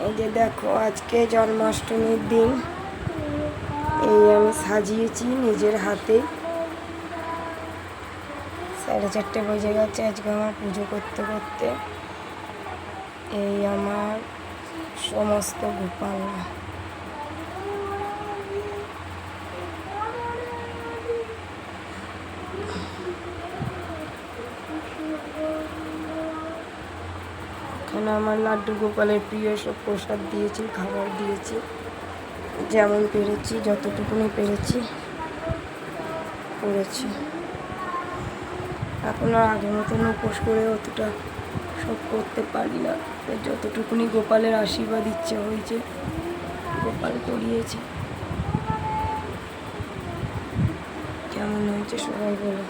এই যে দেখো আজকে জন্মাষ্টমীর দিন, এই আমি সাজিয়েছি নিজের হাতে। 4:30 বেজে গেছে আজকে আমার পুজো করতে করতে। এই আমার সমস্ত গোপাল। এখানে আমার লাড্ডু গোপালের প্রিয় সব প্রসাদ দিয়েছি, খাবার দিয়েছি, যেমন পেরেছি যতটুকুনি পেরেছি করেছি। এখন আর আগের মতন উপোস করে অতটা সব করতে পারি না, যতটুকুনি গোপালের আশীর্বাদ ইচ্ছে হয়েছে গোপাল করিয়েছে। কেমন হয়েছে সবাই বলো।